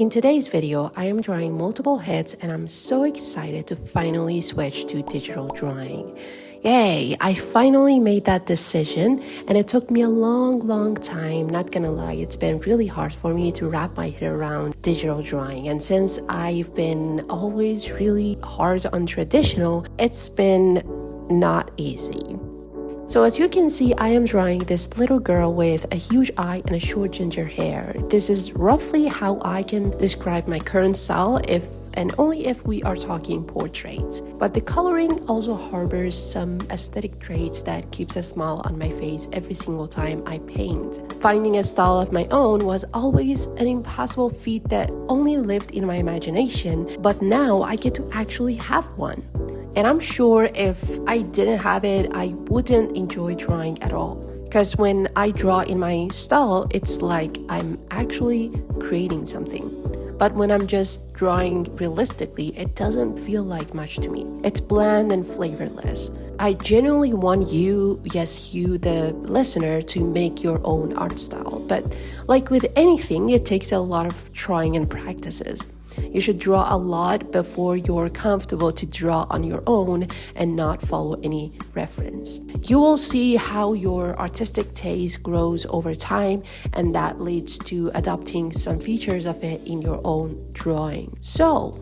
In today's video, I am drawing multiple heads and I'm so excited to finally switch to digital drawing. Yay, I finally made that decision and it took me a long time. Not gonna lie, it's been really hard for me to wrap my head around digital drawing. And since I've been always really hard on traditional, it's been not easy. So as you can see, I am drawing this little girl with a huge eye and a short ginger hair. This is roughly how I can describe my current style and only if we are talking portraits. But the coloring also harbors some aesthetic traits that keeps a smile on my face every single time I paint. Finding a style of my own was always an impossible feat that only lived in my imagination, but now I get to actually have one. And I'm sure if I didn't have it, I wouldn't enjoy drawing at all. Because when I draw in my style, it's like I'm actually creating something. But when I'm just drawing realistically, it doesn't feel like much to me. It's bland and flavorless. I genuinely want you, yes, you, the listener, to make your own art style. But like with anything, it takes a lot of trying and practices. You should draw a lot before you're comfortable to draw on your own and not follow any reference. You will see how your artistic taste grows over time, and that leads to adopting some features of it in your own drawing. So,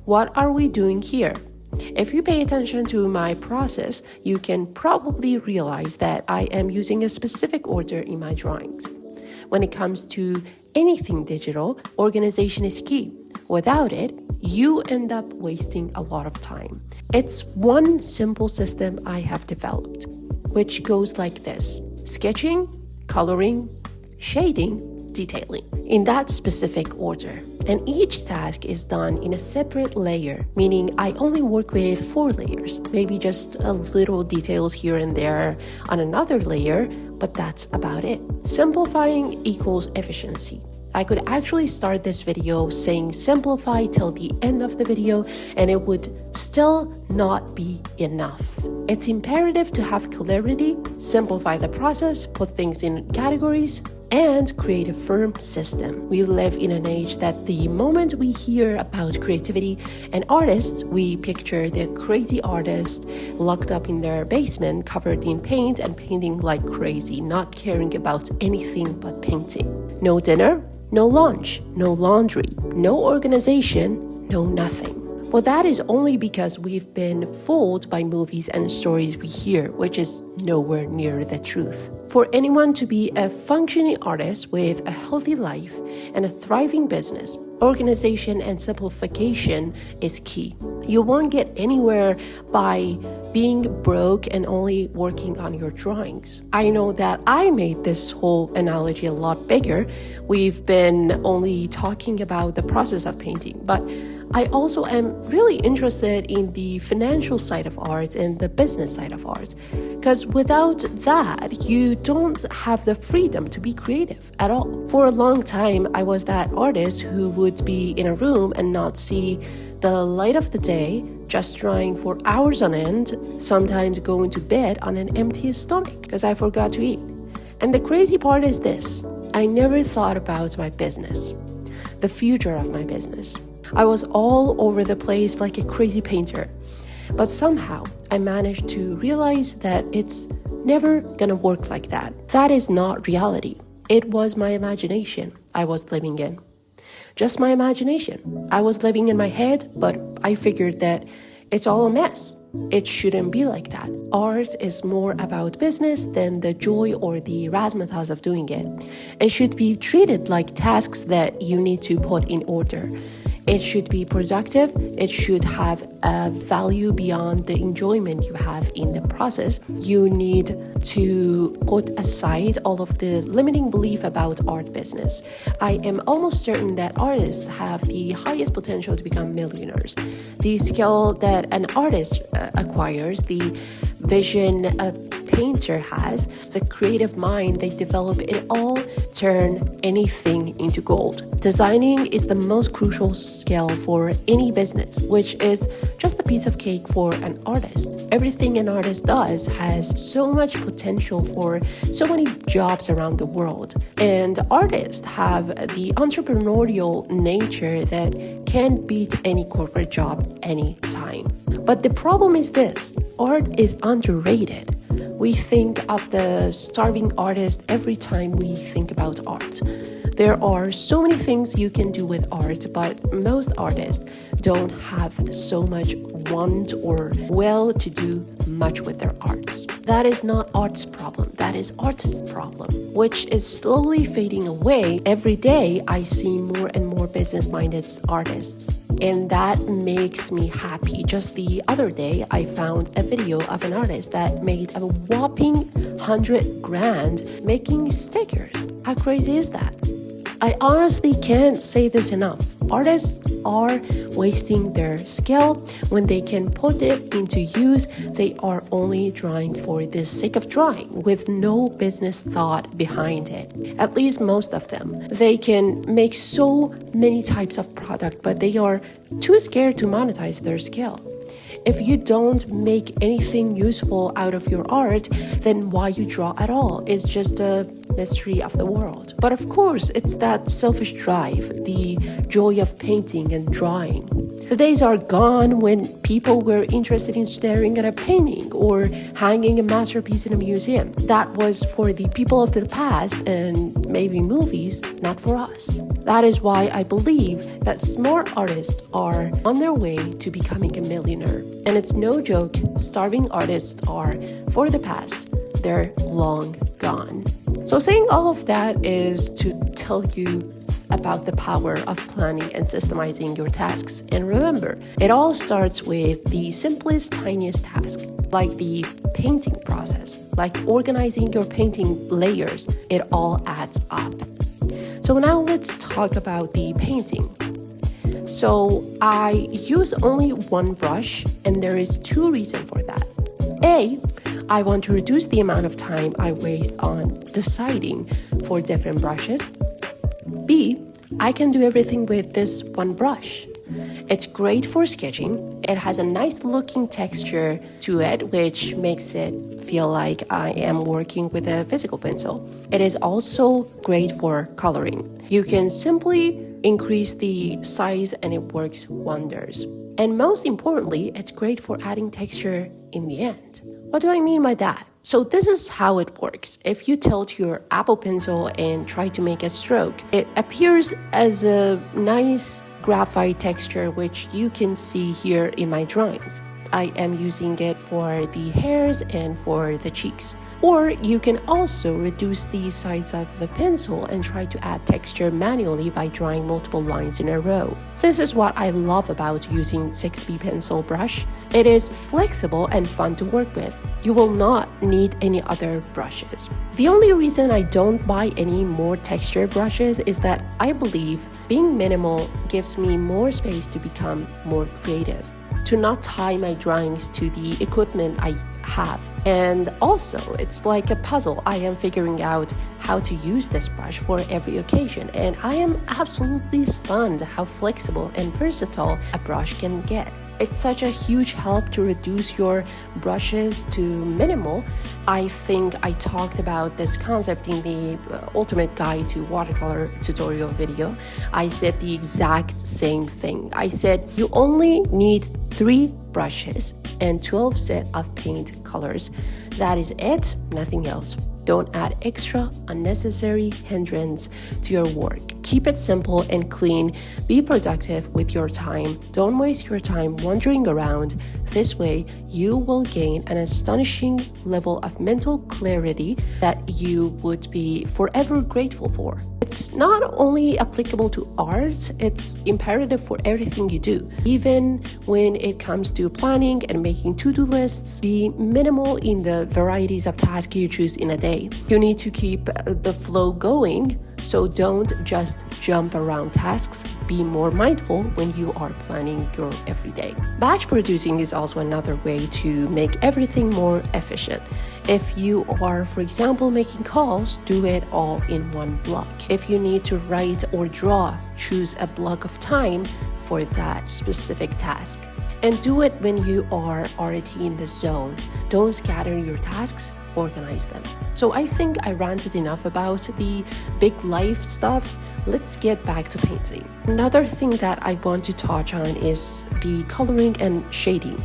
what are we doing here? If you pay attention to my process, you can probably realize that I am using a specific order in my drawings. When it comes to anything digital, organization is key. Without it, you end up wasting a lot of time. It's one simple system I have developed, which goes like this: sketching, coloring, shading, detailing, in that specific order. And each task is done in a separate layer, meaning I only work with 4 layers, maybe just a little details here and there on another layer, but that's about it. Simplifying equals efficiency. I could actually start this video saying simplify till the end of the video and it would still not be enough. It's imperative to have clarity, simplify the process, put things in categories, and create a firm system. We live in an age that the moment we hear about creativity and artists, we picture the crazy artist locked up in their basement, covered in paint and painting like crazy, not caring about anything but painting. No dinner, no lunch, no laundry, no organization, no nothing. Well, that is only because we've been fooled by movies and stories we hear, which is nowhere near the truth. For anyone to be a functioning artist with a healthy life and a thriving business, organization and simplification is key. You won't get anywhere by being broke and only working on your drawings. I know that I made this whole analogy a lot bigger. We've been only talking about the process of painting, but I also am really interested in the financial side of art and the business side of art. Because without that, you don't have the freedom to be creative at all. For a long time, I was that artist who would be in a room and not see the light of the day, just drawing for hours on end, sometimes going to bed on an empty stomach because I forgot to eat. And the crazy part is this: I never thought about my business, the future of my business. I was all over the place like a crazy painter. But somehow I managed to realize that it's never gonna work like that. That is not reality. It was my imagination I was living in. Just my imagination. I was living in my head, but I figured that it's all a mess. It shouldn't be like that. Art is more about business than the joy or the razzmatazz of doing it. It should be treated like tasks that you need to put in order. It should be productive. It should have a value beyond the enjoyment you have in the process. You need to put aside all of the limiting belief about art business. I am almost certain that artists have the highest potential to become millionaires. The skill that an artist acquires, the vision a painter has, the creative mind they develop, it all turn anything into gold. Designing is the most crucial skill for any business, which is just a piece of cake for an artist. Everything an artist does has so much potential for so many jobs around the world. And artists have the entrepreneurial nature that can't beat any corporate job anytime. But the problem is this: art is underrated. We think of the starving artist every time we think about art. There are so many things you can do with art, but most artists don't have so much want or will to do much with their arts. That is not art's problem, that is artist's problem, which is slowly fading away. Every day I see more and more business-minded artists, and that makes me happy. Just the other day, I found a video of an artist that made a whopping 100 grand making stickers. How crazy is that? I honestly can't say this enough. Artists are wasting their skill when they can put it into use. They are only drawing for the sake of drawing with no business thought behind it. At least most of them. They can make so many types of product, but they are too scared to monetize their skill. If you don't make anything useful out of your art, then why you draw at all is just a mystery of the world. But of course, it's that selfish drive, the joy of painting and drawing. The days are gone when people were interested in staring at a painting or hanging a masterpiece in a museum. That was for the people of the past and maybe movies, not for us. That is why I believe that smart artists are on their way to becoming a millionaire. And it's no joke, starving artists are, for the past, they're long gone. So saying all of that is to tell you about the power of planning and systemizing your tasks. And remember, it all starts with the simplest, tiniest task, like the painting process, like organizing your painting layers. It all adds up. So now let's talk about the painting. So I use only one brush, and there is two reasons for that. A, I want to reduce the amount of time I waste on deciding for different brushes. B, I can do everything with this one brush. It's great for sketching. It has a nice looking texture to it, which makes it feel like I am working with a physical pencil. It is also great for coloring. You can simply increase the size and it works wonders. And most importantly, it's great for adding texture in the end. What do I mean by that? So this is how it works. If you tilt your Apple Pencil and try to make a stroke, it appears as a nice graphite texture, which you can see here in my drawings. I am using it for the hairs and for the cheeks. Or you can also reduce the size of the pencil and try to add texture manually by drawing multiple lines in a row. This is what I love about using 6B pencil brush. It is flexible and fun to work with. You will not need any other brushes. The only reason I don't buy any more texture brushes is that I believe being minimal gives me more space to become more creative, to not tie my drawings to the equipment I have. And also, it's like a puzzle. I am figuring out how to use this brush for every occasion, and I am absolutely stunned how flexible and versatile a brush can get. It's such a huge help to reduce your brushes to minimal. I think I talked about this concept in the Ultimate Guide to Watercolor tutorial video. I said the exact same thing. I said you only need 3 brushes and 12 set of paint colors. That is it, nothing else. Don't add extra unnecessary hindrance to your work. Keep it simple and clean. Be productive with your time. Don't waste your time wandering around. This way, you will gain an astonishing level of mental clarity that you would be forever grateful for. It's not only applicable to art, it's imperative for everything you do. Even when it comes to planning and making to-do lists, be minimal in the varieties of tasks you choose in a day. You need to keep the flow going, So don't just jump around tasks. Be more mindful when you are planning your everyday. Batch producing is also another way to make everything more efficient. If you are, for example, making calls, do it all in one block. If you need to write or draw, choose a block of time for that specific task. And do it when you are already in the zone. Don't scatter your tasks, organize them. So I think I ranted enough about the big life stuff. Let's get back to painting. Another thing that I want to touch on is the coloring and shading.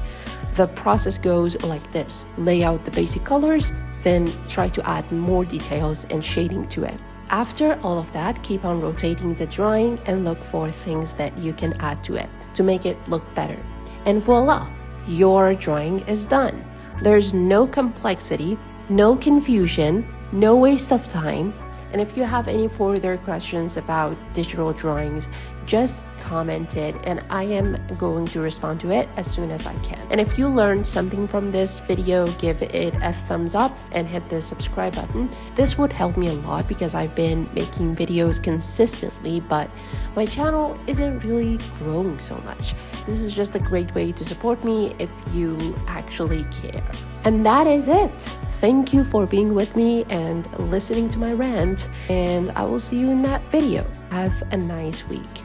The process goes like this: lay out the basic colors, then try to add more details and shading to it. After all of that, keep on rotating the drawing and look for things that you can add to it to make it look better. And voila, your drawing is done. There's no complexity, no confusion, no waste of time. And if you have any further questions about digital drawings, just comment it and I am going to respond to it as soon as I can. And if you learned something from this video, give it a thumbs up and hit the subscribe button. This would help me a lot because I've been making videos consistently, but my channel isn't really growing so much. This is just a great way to support me if you actually care. And that is it. Thank you for being with me and listening to my rant, and I will see you in that video. Have a nice week.